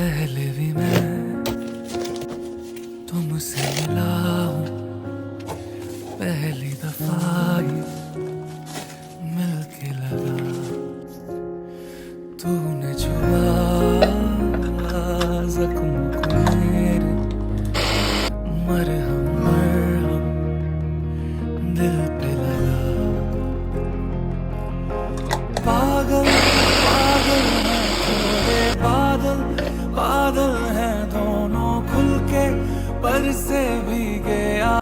पहले भी मैं तुमसे मिला हूँ, पहली दफा ही मिलके लगा। तूने छुआ जख्म को मेरे, मरहम मरहम दिल पे लगा। पागल पागल हैं थोड़े बादल, बादल हैं दोनों खुल के पर से भी